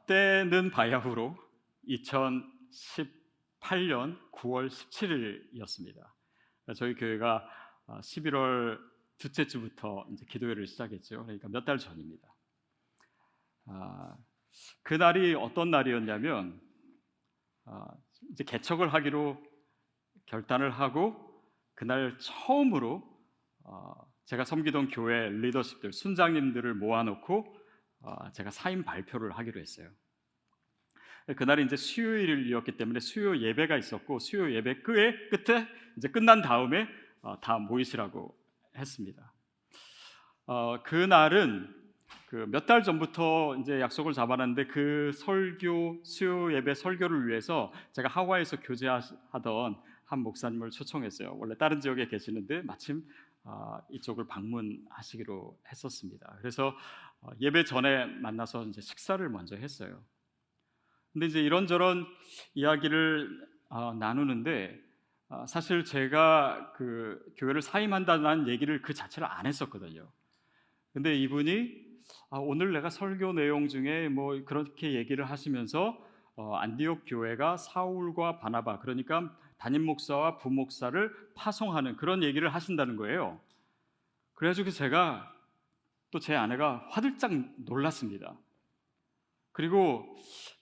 때는 바야흐로 2018년 9월 17일이었습니다. 저희 교회가 11월 둘째 주부터 이제 기도회를 시작했죠. 그러니까 몇 달 전입니다. 그날이 어떤 날이었냐면 이제 개척을 하기로 결단을 하고 그날 처음으로 제가 섬기던 교회 리더십들, 순장님들을 모아놓고 제가 사임 발표를 하기로 했어요. 그날이 이제 수요일이었기 때문에 수요 예배가 있었고 수요 예배 끝에 이제 끝난 다음에 다 모이시라고 했습니다. 그날은 몇 달 전부터 이제 약속을 잡아놨는데 그 수요 예배 설교를 위해서 제가 하와이에서 교제하던 한 목사님을 초청했어요. 원래 다른 지역에 계시는데 마침 이쪽을 방문하시기로 했었습니다. 그래서 예배 전에 만나서 이제 식사를 먼저 했어요. 근데 이제 이런저런 이야기를 나누는데 사실 제가 그 교회를 사임한다는 얘기를 그 자체를 안 했었거든요. 근데 이분이 오늘 내가 설교 내용 중에 뭐 그렇게 얘기를 하시면서 안디옥 교회가 사울과 바나바, 그러니까 담임 목사와 부목사를 파송하는 그런 얘기를 하신다는 거예요. 그래가지고 제가 또 제 아내가 화들짝 놀랐습니다. 그리고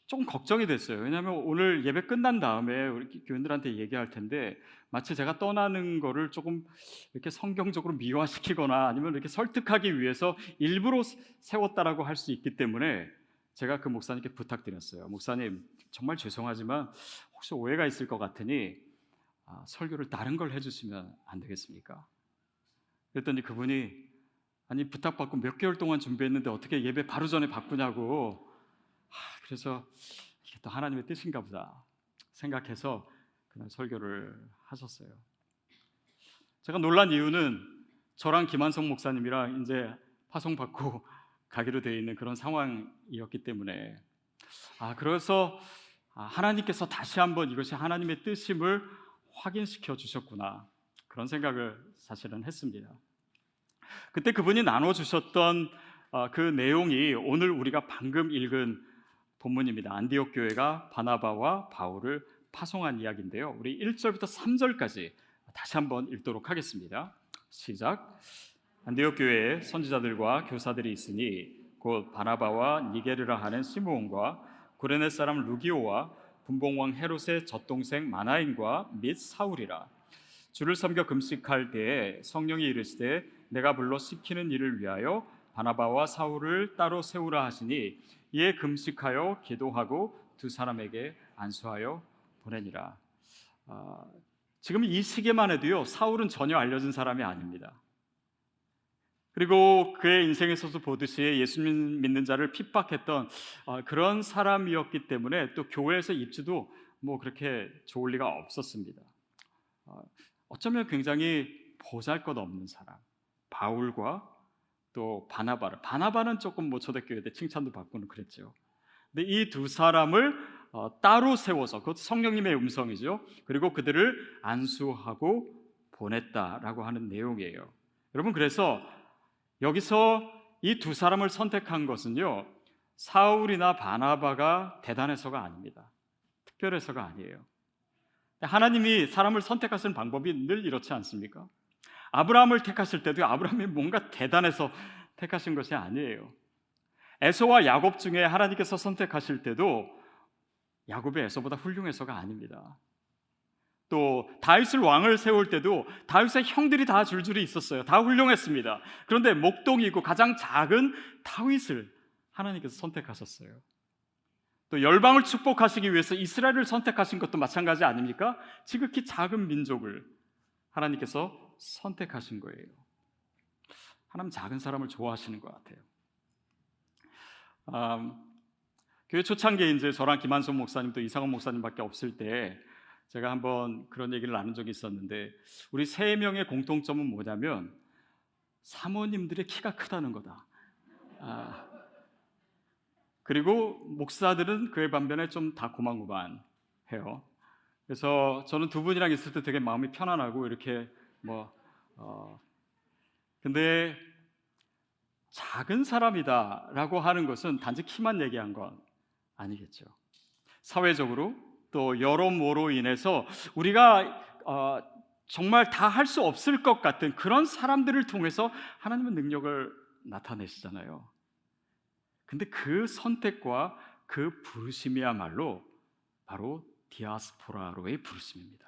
좀 걱정이 됐어요. 왜냐하면 오늘 예배 끝난 다음에 우리 교인들한테 얘기할 텐데 마치 제가 떠나는 거를 조금 이렇게 성경적으로 미화시키거나 아니면 이렇게 설득하기 위해서 일부러 세웠다라고 할 수 있기 때문에 제가 그 목사님께 부탁드렸어요. 목사님, 정말 죄송하지만 혹시 오해가 있을 것 같으니 설교를 다른 걸 해주시면 안 되겠습니까? 그랬더니 그분이 아니 부탁받고 몇 개월 동안 준비했는데 어떻게 예배 바로 전에 바꾸냐고. 그래서 이게 또 하나님의 뜻인가 보다 생각해서 그날 설교를 하셨어요. 제가 놀란 이유는 저랑 김한성 목사님이랑 이제 파송받고 가기로 되어 있는 그런 상황이었기 때문에 그래서 하나님께서 다시 한번 이것이 하나님의 뜻임을 확인시켜 주셨구나, 그런 생각을 사실은 했습니다. 그때 그분이 나눠주셨던 그 내용이 오늘 우리가 방금 읽은 본문입니다. 안디옥 교회가 바나바와 바울을 파송한 이야기인데요. 우리 1절부터 3절까지 다시 한번 읽도록 하겠습니다. 시작. 안디옥 교회에 선지자들과 교사들이 있으니 곧 바나바와 니게르라 하는 시므온과 구레네 사람 루기오와 분봉왕 헤롯의 젖동생 마나인과 및 사울이라. 주를 섬겨 금식할 때에 성령이 이르시되 내가 불러 시키는 일을 위하여 바나바와 사울을 따로 세우라 하시니 이에 금식하여 기도하고 두 사람에게 안수하여 보내니라. 지금 이 시기만 해도요, 사울은 전혀 알려진 사람이 아닙니다. 그리고 그의 인생에서도 보듯이 예수님 믿는 자를 핍박했던 그런 사람이었기 때문에 또 교회에서 입지도 뭐 그렇게 좋을 리가 없었습니다. 어쩌면 굉장히 보잘것없는 사람, 바울과 또 바나바는 조금 뭐 초대교회 때 칭찬도 받고는 그랬죠. 근데 이 두 사람을 따로 세워서, 그것도 성령님의 음성이죠. 그리고 그들을 안수하고 보냈다라고 하는 내용이에요. 여러분, 그래서 여기서 이 두 사람을 선택한 것은요, 사울이나 바나바가 대단해서가 아닙니다. 특별해서가 아니에요. 하나님이 사람을 선택하시는 방법이 늘 이렇지 않습니까? 아브라함을 택하실 때도 아브라함이 뭔가 대단해서 택하신 것이 아니에요. 에서와 야곱 중에 하나님께서 선택하실 때도 야곱이 에서보다 훌륭해서가 아닙니다. 또 다윗을 왕을 세울 때도 다윗의 형들이 다 줄줄이 있었어요. 다 훌륭했습니다. 그런데 목동이고 가장 작은 다윗을 하나님께서 선택하셨어요. 또 열방을 축복하시기 위해서 이스라엘을 선택하신 것도 마찬가지 아닙니까? 지극히 작은 민족을 하나님께서 선택하신 거예요. 하나님 작은 사람을 좋아하시는 것 같아요. 교회 초창기에 이제 저랑 김한son 목사님 또 이상원 목사님밖에 없을 때 제가 한번 그런 얘기를 나눈 적이 있었는데, 우리 세 명의 공통점은 뭐냐면 사모님들의 키가 크다는 거다. 그리고 목사들은 그에 반면에 좀 다 고만고만해요. 그래서 저는 두 분이랑 있을 때 되게 마음이 편안하고 이렇게 근데 작은 사람이다라고 하는 것은 단지 키만 얘기한 건 아니겠죠. 사회적으로 또 여러모로 인해서 우리가 정말 다 할 수 없을 것 같은 그런 사람들을 통해서 하나님은 능력을 나타내시잖아요. 근데 그 선택과 그 부르심이야말로 바로 디아스포라로의 부르심입니다.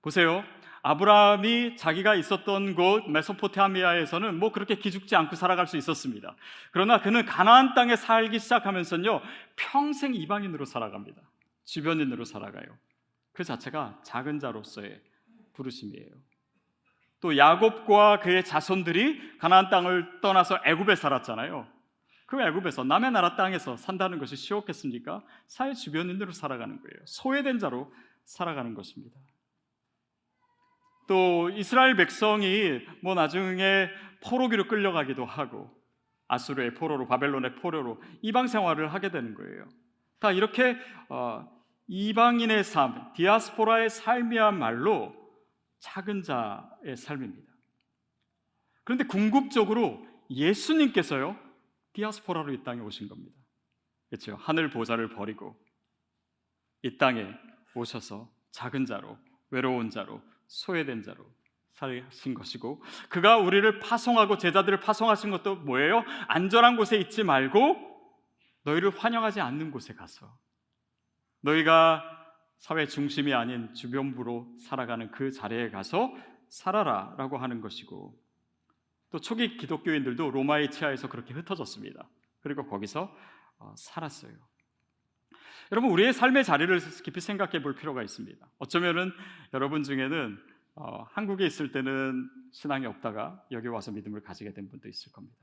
보세요. 아브라함이 자기가 있었던 곳 메소포타미아에서는 뭐 그렇게 기죽지 않고 살아갈 수 있었습니다. 그러나 그는 가나안 땅에 살기 시작하면서요, 평생 이방인으로 살아갑니다. 주변인으로 살아가요. 그 자체가 작은 자로서의 부르심이에요. 또 야곱과 그의 자손들이 가나안 땅을 떠나서 애굽에 살았잖아요. 그 애굽에서 남의 나라 땅에서 산다는 것이 쉬웠겠습니까? 사회 주변인으로 살아가는 거예요. 소외된 자로 살아가는 것입니다. 또 이스라엘 백성이 뭐 나중에 포로기로 끌려가기도 하고 아수르의 포로로, 바벨론의 포로로 이방 생활을 하게 되는 거예요. 다 이렇게 이방인의 삶, 디아스포라의 삶이야말로 작은 자의 삶입니다. 그런데 궁극적으로 예수님께서요, 디아스포라로 이 땅에 오신 겁니다. 그렇죠? 하늘 보좌를 버리고 이 땅에 오셔서 작은 자로, 외로운 자로, 소외된 자로 살으신 것이고, 그가 우리를 파송하고 제자들을 파송하신 것도 뭐예요? 안전한 곳에 있지 말고 너희를 환영하지 않는 곳에 가서 너희가 사회 중심이 아닌 주변부로 살아가는 그 자리에 가서 살아라 라고 하는 것이고, 또 초기 기독교인들도 로마의 치하에서 그렇게 흩어졌습니다. 그리고 거기서 살았어요. 여러분, 우리의 삶의 자리를 깊이 생각해 볼 필요가 있습니다. 어쩌면은 여러분 중에는 한국에 있을 때는 신앙이 없다가 여기 와서 믿음을 가지게 된 분도 있을 겁니다.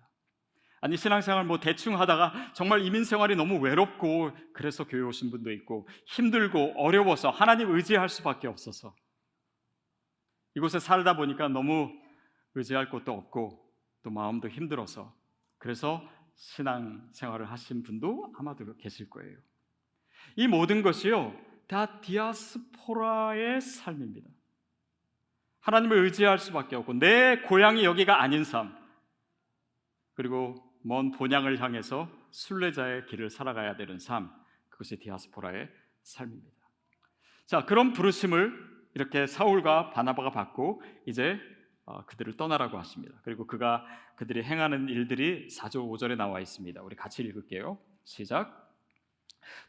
아니, 신앙생활 뭐 대충 하다가 정말 이민생활이 너무 외롭고 그래서 교회 오신 분도 있고, 힘들고 어려워서 하나님 의지할 수밖에 없어서 이곳에 살다 보니까 너무 의지할 곳도 없고 또 마음도 힘들어서 그래서 신앙생활을 하신 분도 아마도 계실 거예요. 이 모든 것이요, 다 디아스포라의 삶입니다. 하나님을 의지할 수밖에 없고 내 고향이 여기가 아닌 삶, 그리고 먼 본향을 향해서 순례자의 길을 살아가야 되는 삶, 그것이 디아스포라의 삶입니다. 자, 그런 부르심을 이렇게 사울과 바나바가 받고 이제 그들을 떠나라고 하십니다. 그리고 그들이 행하는 일들이 4절 5절에 나와 있습니다. 우리 같이 읽을게요. 시작.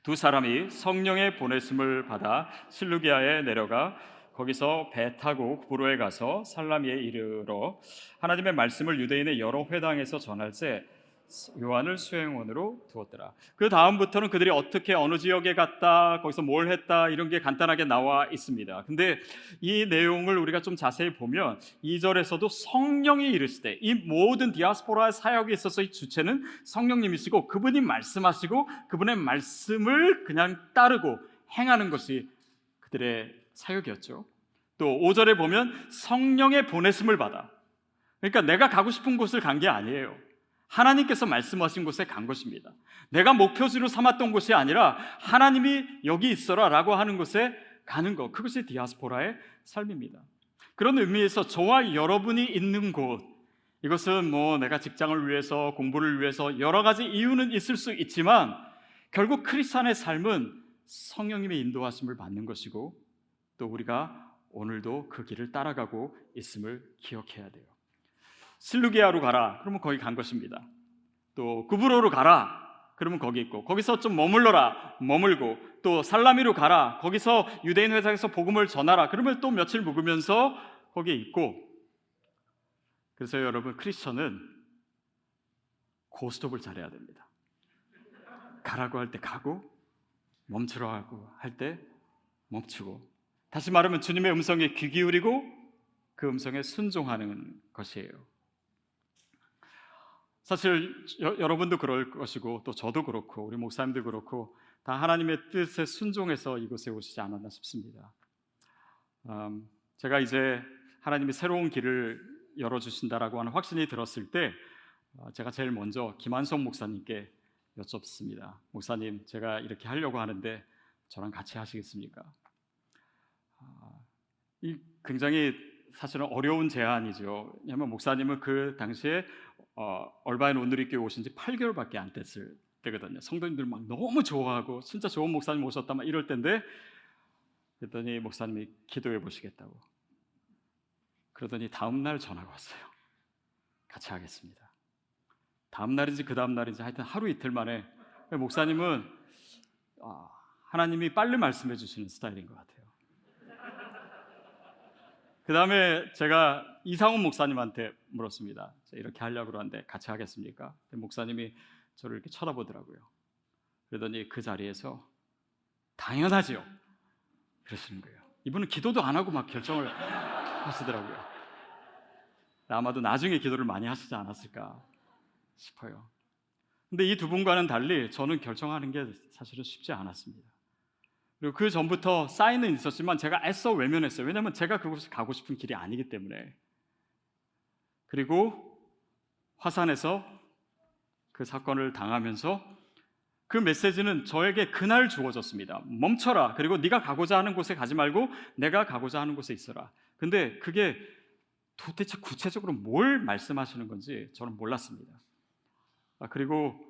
두 사람이 성령의 보내심을 받아 실루기아에 내려가 거기서 배 타고 구브로에 가서 살라미에 이르러 하나님의 말씀을 유대인의 여러 회당에서 전할세 요한을 수행원으로 두었더라. 그 다음부터는 그들이 어떻게 어느 지역에 갔다, 거기서 뭘 했다, 이런 게 간단하게 나와 있습니다. 근데 이 내용을 우리가 좀 자세히 보면 2절에서도 성령이 이르시되, 이 모든 디아스포라 사역에 있어서 이 주체는 성령님이시고 그분이 말씀하시고 그분의 말씀을 그냥 따르고 행하는 것이 그들의 사역이었죠. 또 5절에 보면 성령의 보내심을 받아, 그러니까 내가 가고 싶은 곳을 간 게 아니에요. 하나님께서 말씀하신 곳에 간 것입니다. 내가 목표지로 삼았던 곳이 아니라 하나님이 여기 있어라 라고 하는 곳에 가는 것, 그것이 디아스포라의 삶입니다. 그런 의미에서 저와 여러분이 있는 곳, 이것은 뭐 내가 직장을 위해서, 공부를 위해서 여러 가지 이유는 있을 수 있지만 결국 크리스찬의 삶은 성령님의 인도하심을 받는 것이고 또 우리가 오늘도 그 길을 따라가고 있음을 기억해야 돼요. 실루기아로 가라, 그러면 거기 간 것입니다. 또 구브로로 가라, 그러면 거기 있고, 거기서 좀 머물러라, 머물고, 또 살라미로 가라, 거기서 유대인 회당에서 복음을 전하라, 그러면 또 며칠 묵으면서 거기에 있고. 그래서 여러분, 크리스천은 고스톱을 잘해야 됩니다. 가라고 할 때 가고, 멈추라고 할 때 멈추고, 다시 말하면 주님의 음성에 귀 기울이고 그 음성에 순종하는 것이에요. 사실 여러분도 그럴 것이고 또 저도 그렇고 우리 목사님도 그렇고 다 하나님의 뜻에 순종해서 이곳에 오시지 않았나 싶습니다. 제가 이제 하나님이 새로운 길을 열어주신다라고 하는 확신이 들었을 때 제가 제일 먼저 김한성 목사님께 여쭙습니다. 목사님, 제가 이렇게 하려고 하는데 저랑 같이 하시겠습니까? 이 굉장히 사실은 어려운 제안이죠. 왜냐하면 목사님은 그 당시에 얼바인 온누리교회 오신 지 8개월밖에 안 됐을 때거든요. 성도님들 막 너무 좋아하고 진짜 좋은 목사님 오셨다 막 이럴 때인데, 그랬더니 목사님이 기도해 보시겠다고. 그러더니 다음 날 전화가 왔어요. 같이 하겠습니다. 다음 날인지 그 다음 날인지 하여튼 하루 이틀 만에. 목사님은 하나님이 빨리 말씀해 주시는 스타일인 것 같아요. 그 다음에 제가 이상훈 목사님한테 물었습니다. 이렇게 하려고 그러는데 같이 하겠습니까? 목사님이 저를 이렇게 쳐다보더라고요. 그러더니 그 자리에서 당연하지요 그러시는 거예요. 이분은 기도도 안 하고 막 결정을 하시더라고요. 아마도 나중에 기도를 많이 하시지 않았을까 싶어요. 근데 이 두 분과는 달리 저는 결정하는 게 사실은 쉽지 않았습니다. 그리고 그 전부터 사인은 있었지만 제가 애써 외면했어요. 왜냐하면 제가 그곳에 가고 싶은 길이 아니기 때문에. 그리고 화산에서 그 사건을 당하면서 그 메시지는 저에게 그날 주어졌습니다. 멈춰라. 그리고 네가 가고자 하는 곳에 가지 말고 내가 가고자 하는 곳에 있어라. 근데 그게 도대체 구체적으로 뭘 말씀하시는 건지 저는 몰랐습니다. 그리고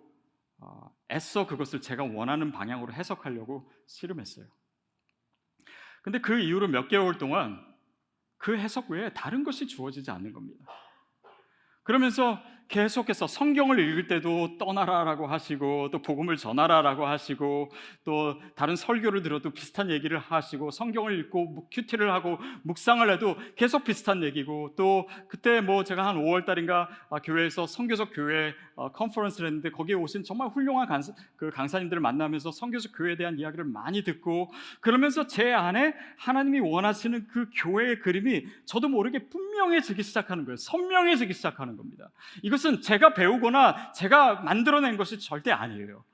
애써 그것을 제가 원하는 방향으로 해석하려고 씨름했어요. 근데 그 이후로 몇 개월 동안 그 해석 외에 다른 것이 주어지지 않는 겁니다. 그러면서 계속해서 성경을 읽을 때도 떠나라라고 하시고, 또 복음을 전하라라고 하시고, 또 다른 설교를 들어도 비슷한 얘기를 하시고, 성경을 읽고 큐티를 하고 묵상을 해도 계속 비슷한 얘기고, 또 그때 제가 한 5월 달인가 교회에서 선교적 교회 컨퍼런스를 했는데, 거기에 오신 정말 훌륭한 강사님들을 만나면서 선교적 교회에 대한 이야기를 많이 듣고, 그러면서 제 안에 하나님이 원하시는 그 교회의 그림이 저도 모르게 분명해지기 시작하는 거예요. 선명해지기 시작하는 겁니다. 이것은 제가 배우거나 제가 만들어낸 것이 절대 아니에요.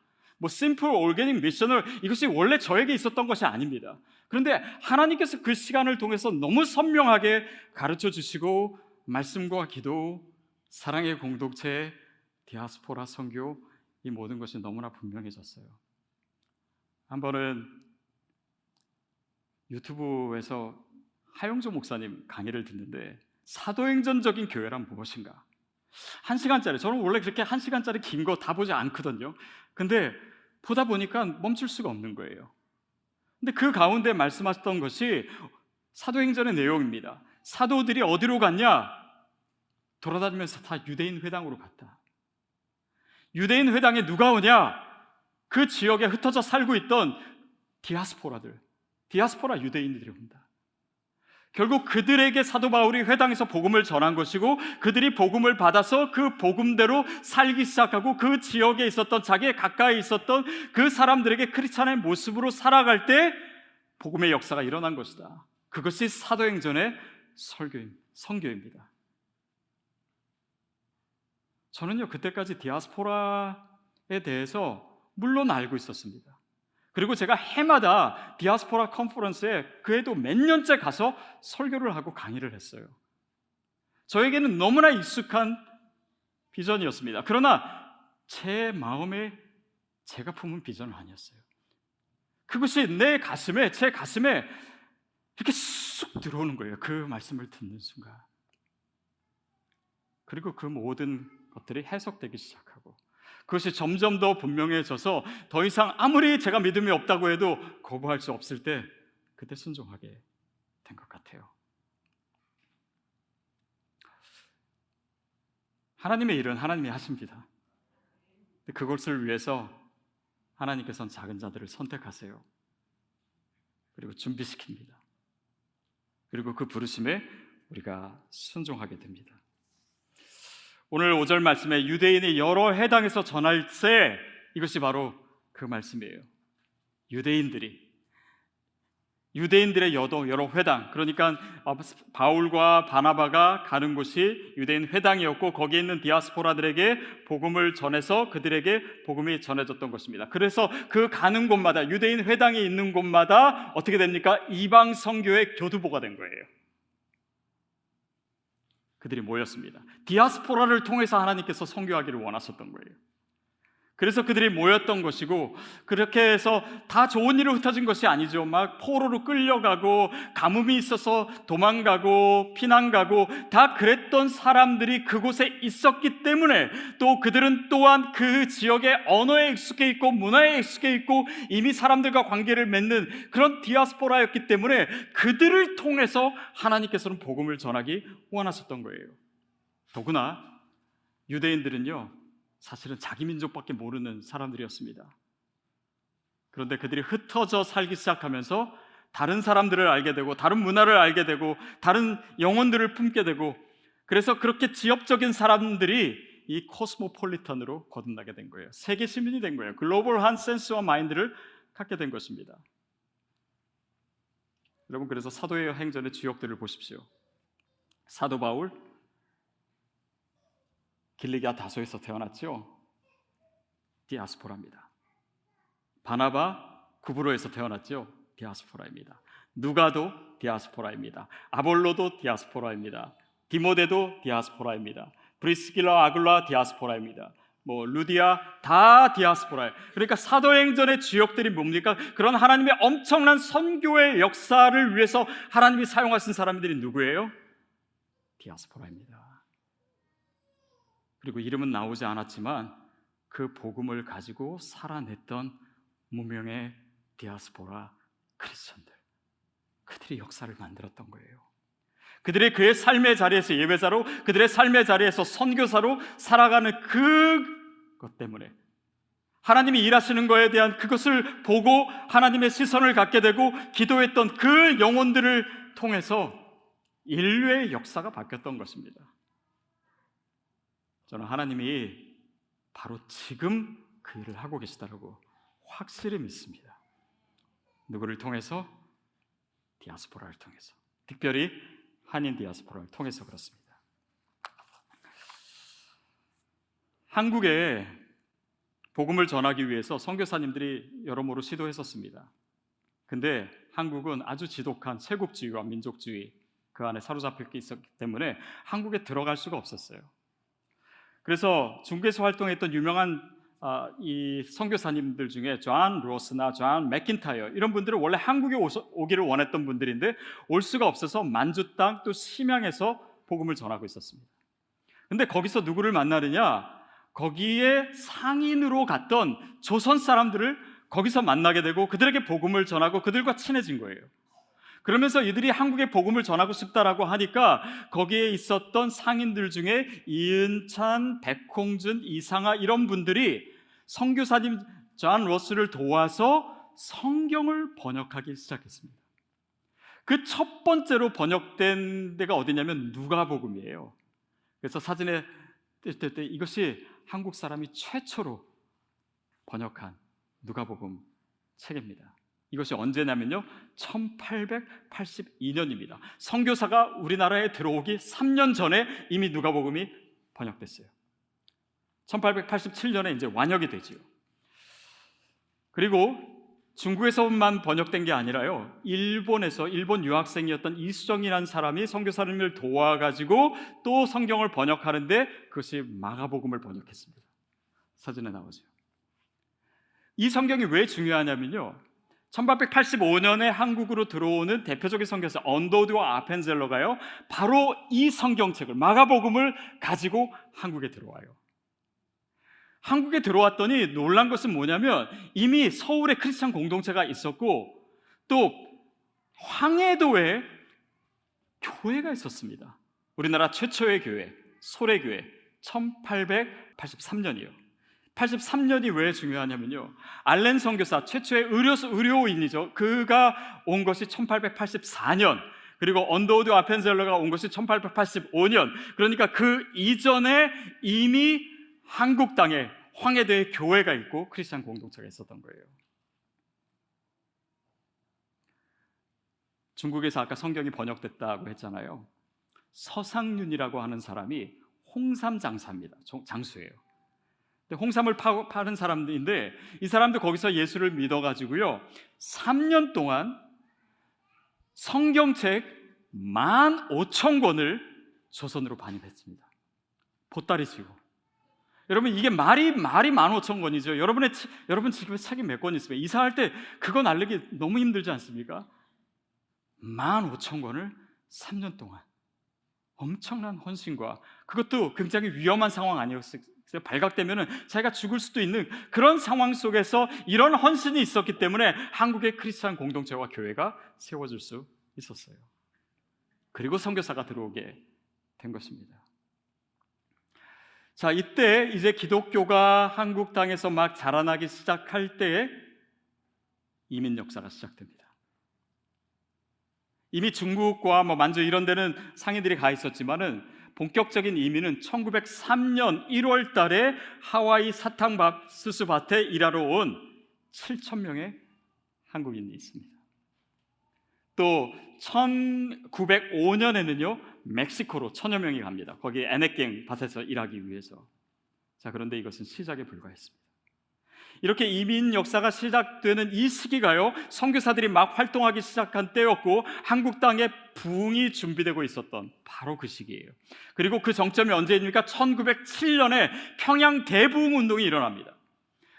심플 오르게닉 미셔널, 이것이 원래 저에게 있었던 것이 아닙니다. 그런데 하나님께서 그 시간을 통해서 너무 선명하게 가르쳐 주시고, 말씀과 기도, 사랑의 공동체, 디아스포라 선교, 이 모든 것이 너무나 분명해졌어요. 한 번은 유튜브에서 하영조 목사님 강의를 듣는데, 사도행전적인 교회란 무엇인가? 1시간짜리, 저는 원래 그렇게 1시간짜리 긴 거 다 보지 않거든요. 근데 보다 보니까 멈출 수가 없는 거예요. 근데 그 가운데 말씀하셨던 것이 사도행전의 내용입니다. 사도들이 어디로 갔냐? 돌아다니면서 다 유대인 회당으로 갔다. 유대인 회당에 누가 오냐? 그 지역에 흩어져 살고 있던 디아스포라들, 디아스포라 유대인들이 온다. 결국 그들에게 사도 바울이 회당에서 복음을 전한 것이고, 그들이 복음을 받아서 그 복음대로 살기 시작하고, 그 지역에 있었던, 자기의 가까이 있었던 그 사람들에게 크리스찬의 모습으로 살아갈 때 복음의 역사가 일어난 것이다. 그것이 사도행전의 선교입니다. 저는요, 그때까지 디아스포라에 대해서 물론 알고 있었습니다. 그리고 제가 해마다 디아스포라 컨퍼런스에 그해도 몇 년째 가서 설교를 하고 강의를 했어요. 저에게는 너무나 익숙한 비전이었습니다. 그러나 제 마음에 제가 품은 비전은 아니었어요. 그것이 제 가슴에 이렇게 쑥 들어오는 거예요. 그 말씀을 듣는 순간. 그리고 그 모든 것들이 해석되기 시작하고, 그것이 점점 더 분명해져서 더 이상 아무리 제가 믿음이 없다고 해도 거부할 수 없을 때, 그때 순종하게 된 것 같아요. 하나님의 일은 하나님이 하십니다. 그것을 위해서 하나님께서는 작은 자들을 선택하세요. 그리고 준비시킵니다. 그리고 그 부르심에 우리가 순종하게 됩니다. 오늘 5절 말씀에 유대인이 여러 회당에서 전할 때, 이것이 바로 그 말씀이에요. 유대인들의 여러 회당, 그러니까 바울과 바나바가 가는 곳이 유대인 회당이었고, 거기에 있는 디아스포라들에게 복음을 전해서 그들에게 복음이 전해졌던 것입니다. 그래서 그 가는 곳마다, 유대인 회당이 있는 곳마다 어떻게 됩니까? 이방 선교의 교두보가 된 거예요. 그들이 모였습니다. 디아스포라를 통해서 하나님께서 선교하기를 원하셨던 거예요. 그래서 그들이 모였던 것이고, 그렇게 해서 다 좋은 일로 흩어진 것이 아니죠. 막 포로로 끌려가고 가뭄이 있어서 도망가고 피난가고 다 그랬던 사람들이 그곳에 있었기 때문에, 또 그들은 또한 그 지역의 언어에 익숙해 있고 문화에 익숙해 있고 이미 사람들과 관계를 맺는 그런 디아스포라였기 때문에 그들을 통해서 하나님께서는 복음을 전하기 원하셨던 거예요. 더구나 유대인들은요, 사실은 자기 민족밖에 모르는 사람들이었습니다. 그런데 그들이 흩어져 살기 시작하면서 다른 사람들을 알게 되고 다른 문화를 알게 되고 다른 영혼들을 품게 되고, 그래서 그렇게 지역적인 사람들이 이 코스모폴리탄으로 거듭나게 된 거예요. 세계 시민이 된 거예요. 글로벌한 센스와 마인드를 갖게 된 것입니다. 여러분, 그래서 사도의 행전의 주역들을 보십시오. 사도 바울, 길리기아 다소에서 태어났죠. 디아스포라입니다. 바나바, 구브로에서 태어났죠. 디아스포라입니다. 누가도 디아스포라입니다. 아볼로도 디아스포라입니다. 디모데도 디아스포라입니다. 브리스길라, 아굴라 디아스포라입니다. 루디아 다 디아스포라예요. 그러니까 사도행전의 주역들이 뭡니까? 그런 하나님의 엄청난 선교의 역사를 위해서 하나님이 사용하신 사람들이 누구예요? 디아스포라입니다. 그리고 이름은 나오지 않았지만 그 복음을 가지고 살아냈던 무명의 디아스포라 크리스천들, 그들이 역사를 만들었던 거예요. 그들이 그의 삶의 자리에서 예배자로, 그들의 삶의 자리에서 선교사로 살아가는 그것 때문에 하나님이 일하시는 것에 대한 그것을 보고 하나님의 시선을 갖게 되고 기도했던 그 영혼들을 통해서 인류의 역사가 바뀌었던 것입니다. 저는 하나님이 바로 지금 그 일을 하고 계시다라고 확실히 믿습니다. 누구를 통해서? 디아스포라를 통해서, 특별히 한인 디아스포라를 통해서 그렇습니다. 한국에 복음을 전하기 위해서 선교사님들이 여러모로 시도했었습니다. 근데 한국은 아주 지독한 세국주의와 민족주의 그 안에 사로잡혀 있었기 때문에 한국에 들어갈 수가 없었어요. 그래서 중국에서 활동했던 유명한 이 선교사님들 중에 존 로스나 존 맥킨타이어, 이런 분들은 원래 한국에 오기를 원했던 분들인데 올 수가 없어서 만주 땅 또 심양에서 복음을 전하고 있었습니다. 근데 거기서 누구를 만나느냐? 거기에 상인으로 갔던 조선 사람들을 거기서 만나게 되고 그들에게 복음을 전하고 그들과 친해진 거예요. 그러면서 이들이 한국에 복음을 전하고 싶다라고 하니까 거기에 있었던 상인들 중에 이은찬, 백홍준, 이상하 이런 분들이 선교사님 존 로스를 도와서 성경을 번역하기 시작했습니다. 그 첫 번째로 번역된 데가 어디냐면 누가복음이에요. 그래서 사진에 뜰 때 이것이 한국 사람이 최초로 번역한 누가복음 책입니다. 이것이 언제냐면요, 1882년입니다. 선교사가 우리나라에 들어오기 3년 전에 이미 누가복음이 번역됐어요. 1887년에 이제 완역이 되지요. 그리고 중국에서만 번역된 게 아니라요, 일본 유학생이었던 이수정이라는 사람이 선교사님을 도와가지고 또 성경을 번역하는데 그것이 마가복음을 번역했습니다. 사진에 나오죠. 이 성경이 왜 중요하냐면요, 1885년에 한국으로 들어오는 대표적인 선교사 언더우드와 아펜젤러가요, 바로 이 성경책을, 마가복음을 가지고 한국에 들어와요. 한국에 들어왔더니 놀란 것은 뭐냐면 이미 서울에 크리스찬 공동체가 있었고 또 황해도에 교회가 있었습니다. 우리나라 최초의 교회, 소래교회, 1883년이요. 83년이 왜 중요하냐면요, 알렌 선교사, 최초의 의료인이죠. 그가 온 것이 1884년, 그리고 언더우드 아펜젤러가 온 것이 1885년. 그러니까 그 이전에 이미 한국 땅에 황해도에 교회가 있고 크리스찬 공동체가 있었던 거예요. 중국에서 아까 성경이 번역됐다고 했잖아요. 서상윤이라고 하는 사람이 홍삼 장사입니다. 장수예요. 홍삼을 파는 사람들인데 이 사람도 거기서 예수를 믿어가지고요, 3년 동안 성경책 15,000권을 조선으로 반입했습니다. 보따리 지고. 여러분, 이게 말이 15,000권이죠. 여러분 집에 책이 몇 권 있으면 이사할 때 그거 날리기 너무 힘들지 않습니까? 15,000권을 3년 동안 엄청난 헌신과, 그것도 굉장히 위험한 상황 아니었어요? 발각되면 자기가 죽을 수도 있는 그런 상황 속에서 이런 헌신이 있었기 때문에 한국의 크리스찬 공동체와 교회가 세워질 수 있었어요. 그리고 선교사가 들어오게 된 것입니다. 자, 이때 이제 기독교가 한국 땅에서 막 자라나기 시작할 때에 이민 역사가 시작됩니다. 이미 중국과 만주 이런 데는 상인들이 가 있었지만은 본격적인 이민은 1903년 1월 달에 하와이 사탕수수 밭에 일하러 온 7,000명의 한국인이 있습니다. 또 1905년에는요 멕시코로 1,000여 명이 갑니다. 거기 에네깽 밭에서 일하기 위해서. 자, 그런데 이것은 시작에 불과했습니다. 이렇게 이민 역사가 시작되는 이 시기가요, 선교사들이 막 활동하기 시작한 때였고 한국 땅에 부흥이 준비되고 있었던 바로 그 시기예요. 그리고 그 정점이 언제입니까? 1907년에 평양 대부흥 운동이 일어납니다.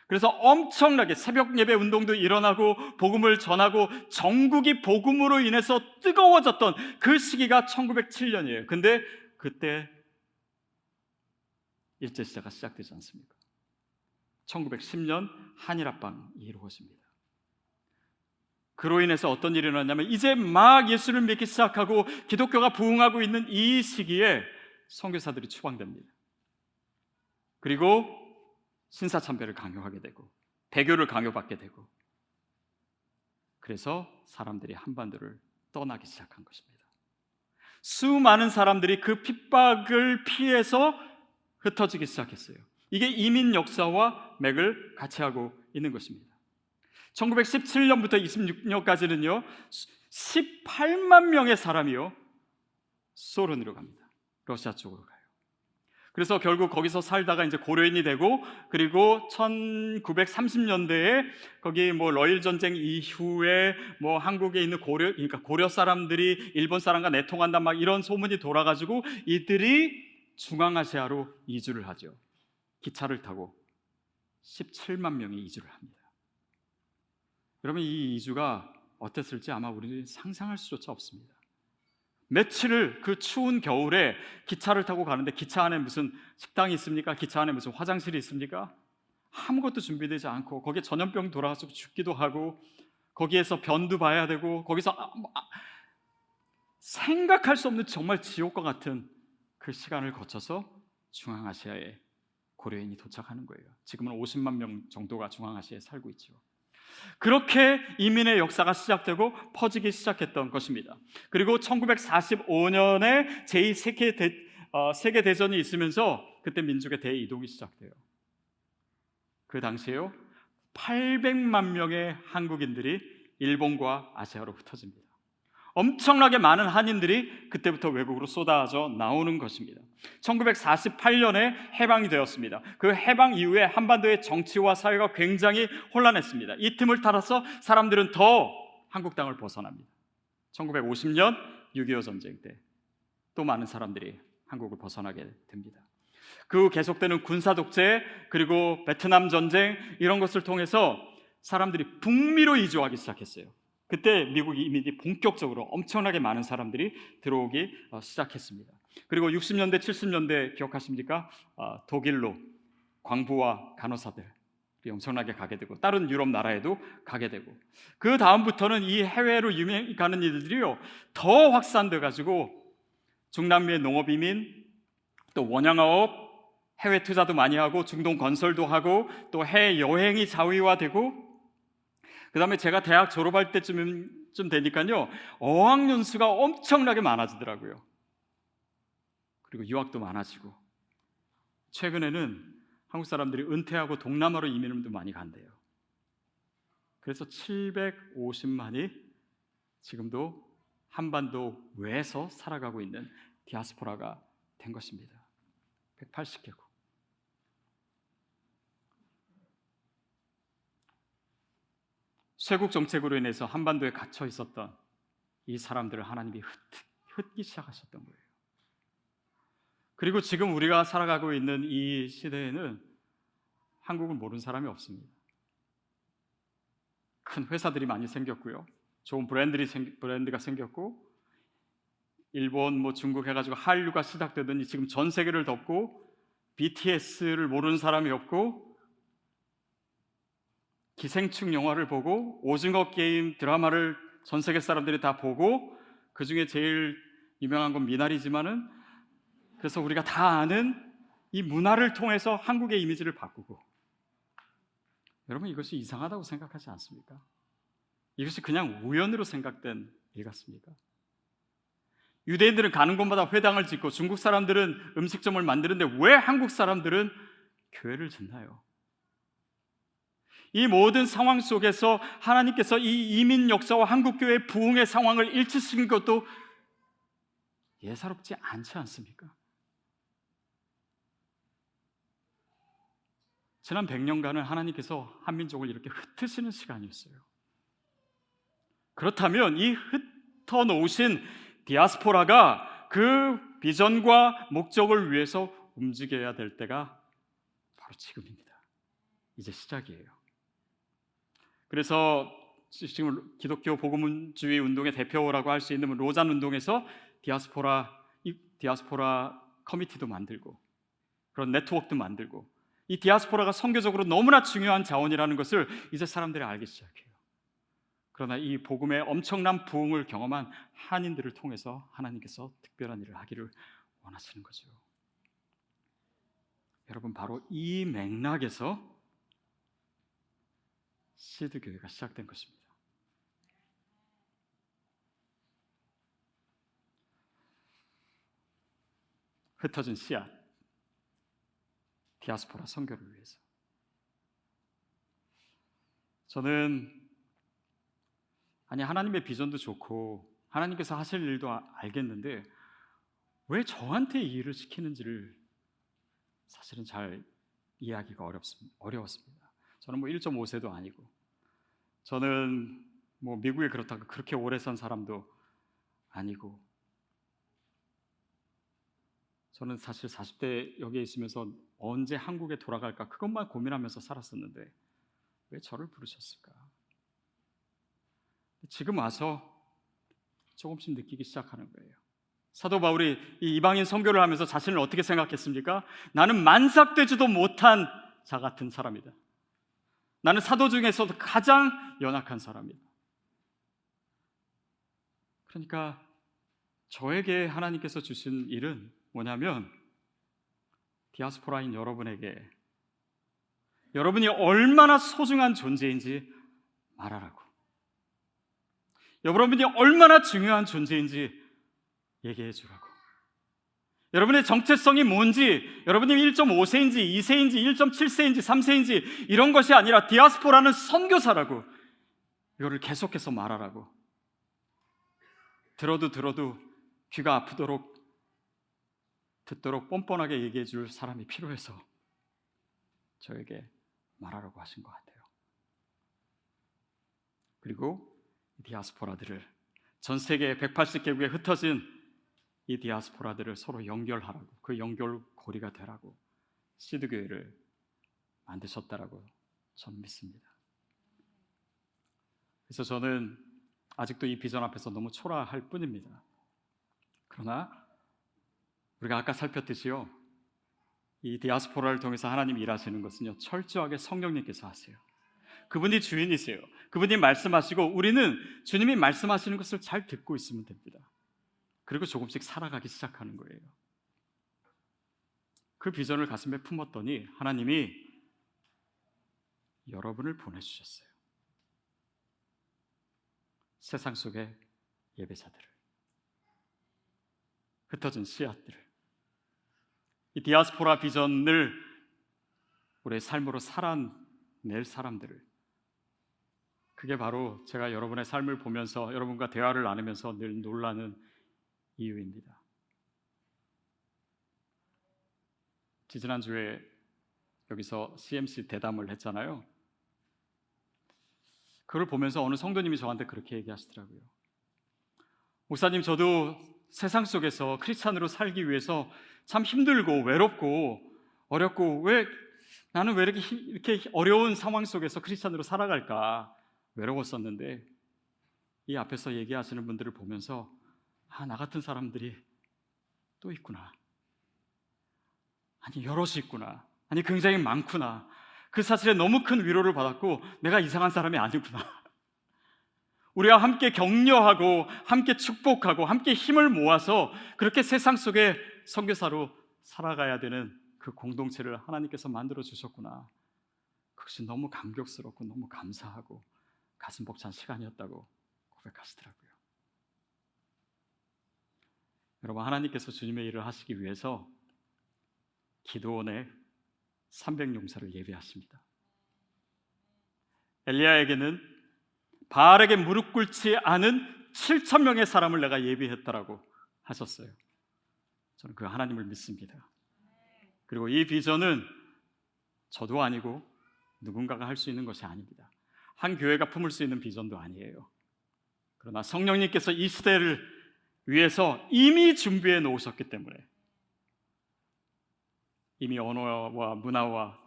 그래서 엄청나게 새벽 예배 운동도 일어나고 복음을 전하고 전국이 복음으로 인해서 뜨거워졌던 그 시기가 1907년이에요. 근데 그때 일제시대가 시작되지 않습니까? 1910년 한일합방이 이루어집니다. 그로 인해서 어떤 일이 일어났냐면 이제 막 예수를 믿기 시작하고 기독교가 부흥하고 있는 이 시기에 선교사들이 추방됩니다. 그리고 신사참배를 강요하게 되고 배교를 강요받게 되고, 그래서 사람들이 한반도를 떠나기 시작한 것입니다. 수많은 사람들이 그 핍박을 피해서 흩어지기 시작했어요. 이게 이민 역사와 맥을 같이 하고 있는 것입니다. 1917년부터 26년까지는요 18만 명의 사람이요 소련으로 갑니다. 러시아 쪽으로 가요. 그래서 결국 거기서 살다가 이제 고려인이 되고, 그리고 1930년대에 거기 러일 전쟁 이후에 한국에 있는 그러니까 고려 사람들이 일본 사람과 내통한다 막 이런 소문이 돌아가지고 이들이 중앙아시아로 이주를 하죠. 기차를 타고 17만 명이 이주를 합니다. 여러분, 이 이주가 어땠을지 아마 우리는 상상할 수조차 없습니다. 며칠을 그 추운 겨울에 기차를 타고 가는데 기차 안에 무슨 식당이 있습니까? 기차 안에 무슨 화장실이 있습니까? 아무것도 준비되지 않고 거기에 전염병 돌아가서 죽기도 하고 거기에서 변도 봐야 되고 거기서 생각할 수 없는 정말 지옥과 같은 그 시간을 거쳐서 중앙아시아에 고려인이 도착하는 거예요. 지금은 50만 명 정도가 중앙아시아에 살고 있죠. 그렇게 이민의 역사가 시작되고 퍼지기 시작했던 것입니다. 그리고 1945년에 제2세계대전이 있으면서 그때 민족의 대이동이 시작돼요. 그 당시에요 800만 명의 한국인들이 일본과 아시아로 흩어집니다. 엄청나게 많은 한인들이 그때부터 외국으로 쏟아져 나오는 것입니다. 1948년에 해방이 되었습니다. 그 해방 이후에 한반도의 정치와 사회가 굉장히 혼란했습니다. 이 틈을 타서 사람들은 더 한국 땅을 벗어납니다. 1950년 6.25 전쟁 때 또 많은 사람들이 한국을 벗어나게 됩니다. 그 계속되는 군사 독재, 그리고 베트남 전쟁, 이런 것을 통해서 사람들이 북미로 이주하기 시작했어요. 그때 미국 이민이 본격적으로 엄청나게 많은 사람들이 들어오기 시작했습니다. 그리고 60년대, 70년대 기억하십니까? 독일로 광부와 간호사들이 엄청나게 가게 되고 다른 유럽 나라에도 가게 되고, 그 다음부터는 이 해외로 유명 가는 이들이요 더 확산돼 가지고 중남미의 농업 이민, 또 원양어업, 해외 투자도 많이 하고 중동 건설도 하고 또 해외 여행이 자위화되고, 그 다음에 제가 대학 졸업할 때쯤 되니까요 어학연수가 엄청나게 많아지더라고요. 그리고 유학도 많아지고, 최근에는 한국 사람들이 은퇴하고 동남아로 이민도 많이 간대요. 그래서 750만이 지금도 한반도 외에서 살아가고 있는 디아스포라가 된 것입니다. 180개국. 쇄국 정책으로 인해서 한반도에 갇혀 있었던 이 사람들을 하나님이 흩기 시작하셨던 거예요. 그리고 지금 우리가 살아가고 있는 이 시대에는 한국을 모르는 사람이 없습니다. 큰 회사들이 많이 생겼고요. 좋은 브랜드가 생겼고, 일본, 중국 해가지고 한류가 시작되더니 지금 전 세계를 덮고 BTS를 모르는 사람이 없고, 기생충 영화를 보고 오징어 게임 드라마를 전 세계 사람들이 다 보고, 그 중에 제일 유명한 건 미나리지만은, 그래서 우리가 다 아는 이 문화를 통해서 한국의 이미지를 바꾸고, 여러분 이것이 이상하다고 생각하지 않습니까? 이것이 그냥 우연으로 생각된 일 같습니까? 유대인들은 가는 곳마다 회당을 짓고 중국 사람들은 음식점을 만드는데 왜 한국 사람들은 교회를 짓나요? 이 모든 상황 속에서 하나님께서 이 이민 역사와 한국교회의 부흥의 상황을 일치시킨 것도 예사롭지 않지 않습니까? 지난 100년간은 하나님께서 한민족을 이렇게 흩으시는 시간이었어요. 그렇다면 이 흩어놓으신 디아스포라가 그 비전과 목적을 위해서 움직여야 될 때가 바로 지금입니다. 이제 시작이에요. 그래서 지금 기독교 복음주의 운동의 대표라고 할 수 있는 로잔 운동에서 디아스포라 커미티도 만들고 그런 네트워크도 만들고, 이 디아스포라가 선교적으로 너무나 중요한 자원이라는 것을 이제 사람들이 알기 시작해요. 그러나 이 복음의 엄청난 부흥을 경험한 한인들을 통해서 하나님께서 특별한 일을 하기를 원하시는 거죠. 여러분, 바로 이 맥락에서 시드 교회가 시작된 것입니다. 흩어진 씨앗, 디아스포라 선교를 위해서. 저는 하나님의 비전도 좋고 하나님께서 하실 일도 알겠는데 왜 저한테 이 일을 시키는지를 사실은 잘 이해하기가 어려웠습니다. 저는 1.5세도 아니고, 저는 미국에 그렇다고 그렇게 오래 산 사람도 아니고, 저는 사실 40대 여기에 있으면서 언제 한국에 돌아갈까 그것만 고민하면서 살았었는데 왜 저를 부르셨을까? 지금 와서 조금씩 느끼기 시작하는 거예요. 사도 바울이 이 이방인 선교를 하면서 자신을 어떻게 생각했습니까? 나는 만삭되지도 못한 자 같은 사람이다. 나는 사도 중에서도 가장 연약한 사람이다. 그러니까 저에게 하나님께서 주신 일은 뭐냐면, 디아스포라인 여러분에게 여러분이 얼마나 소중한 존재인지 말하라고, 여러분이 얼마나 중요한 존재인지 얘기해 주라고, 여러분의 정체성이 뭔지, 여러분이 1.5세인지 2세인지 1.7세인지 3세인지 이런 것이 아니라 디아스포라는 선교사라고, 이거를 계속해서 말하라고. 들어도 귀가 아프도록 듣도록 뻔뻔하게 얘기해 줄 사람이 필요해서 저에게 말하라고 하신 것 같아요. 그리고 디아스포라들을, 전 세계 180개국에 흩어진 이 디아스포라들을 서로 연결하라고, 그 연결고리가 되라고 시드교회를 만드셨다라고 저는 믿습니다. 그래서 저는 아직도 이 비전 앞에서 너무 초라할 뿐입니다. 그러나 우리가 아까 살폈듯이요, 이 디아스포라를 통해서 하나님이 일하시는 것은요, 철저하게 성령님께서 하세요. 그분이 주인이세요. 그분이 말씀하시고 우리는 주님이 말씀하시는 것을 잘 듣고 있으면 됩니다. 그리고 조금씩 살아가기 시작하는 거예요. 그 비전을 가슴에 품었더니 하나님이 여러분을 보내주셨어요. 세상 속의 예배자들을, 흩어진 씨앗들을, 이 디아스포라 비전을 우리의 삶으로 살아낼 사람들을, 그게 바로 제가 여러분의 삶을 보면서 여러분과 대화를 나누면서 늘 놀라는 이유입니다. 지지난주에 여기서 CMC 대담을 했잖아요. 그걸 보면서 어느 성도님이 저한테 그렇게 얘기하시더라고요. 목사님, 저도 세상 속에서 크리스찬으로 살기 위해서 참 힘들고 외롭고 어렵고 나는 왜 이렇게 어려운 상황 속에서 크리스찬으로 살아갈까 외로웠었는데, 이 앞에서 얘기하시는 분들을 보면서 나 같은 사람들이 또 있구나, 아니 여럿이 있구나, 아니 굉장히 많구나, 그 사실에 너무 큰 위로를 받았고 내가 이상한 사람이 아니구나. 우리가 함께 격려하고 함께 축복하고 함께 힘을 모아서 그렇게 세상 속에 선교사로 살아가야 되는 그 공동체를 하나님께서 만들어 주셨구나. 그것이 너무 감격스럽고 너무 감사하고 가슴 벅찬 시간이었다고 고백하시더라고요. 여러분, 하나님께서 주님의 일을 하시기 위해서 기드온의 300용사를 예비하십니다. 엘리야에게는 바알에게 무릎 꿇지 않은 7,000명의 사람을 내가 예비했다라고 하셨어요. 저는 그 하나님을 믿습니다. 그리고 이 비전은 저도 아니고 누군가가 할 수 있는 것이 아닙니다. 한 교회가 품을 수 있는 비전도 아니에요. 그러나 성령님께서 이 시대를 위해서 이미 준비해 놓으셨기 때문에, 이미 언어와 문화와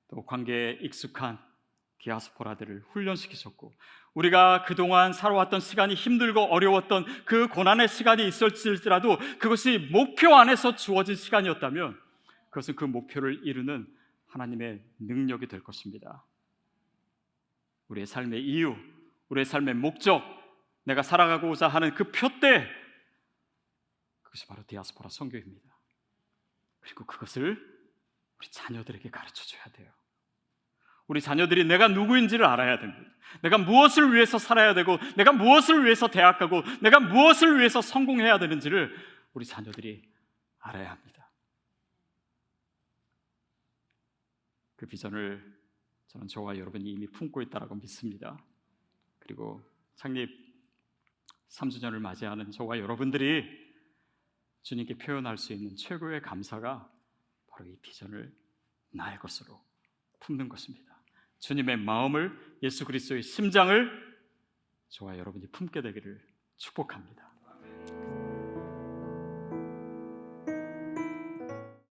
또 관계에 익숙한 디아스포라들을 훈련시키셨고, 우리가 그동안 살아왔던 시간이 힘들고 어려웠던 그 고난의 시간이 있을지라도 그것이 목표 안에서 주어진 시간이었다면 그것은 그 목표를 이루는 하나님의 능력이 될 것입니다. 우리의 삶의 이유, 우리의 삶의 목적, 내가 살아가고자 하는 그 표대, 그것이 바로 디아스포라 선교입니다. 그리고 그것을 우리 자녀들에게 가르쳐줘야 돼요. 우리 자녀들이 내가 누구인지를 알아야 됩니다. 내가 무엇을 위해서 살아야 되고, 내가 무엇을 위해서 대학 가고, 내가 무엇을 위해서 성공해야 되는지를 우리 자녀들이 알아야 합니다. 그 비전을 저는 저와 여러분이 이미 품고 있다고 믿습니다. 그리고 창립 3주년을 맞이하는 저와 여러분들이 주님께 표현할 수 있는 최고의 감사가 바로 이 비전을 나의 것으로 품는 것입니다. 주님의 마음을, 예수 그리스도의 심장을 저와 여러분이 품게 되기를 축복합니다.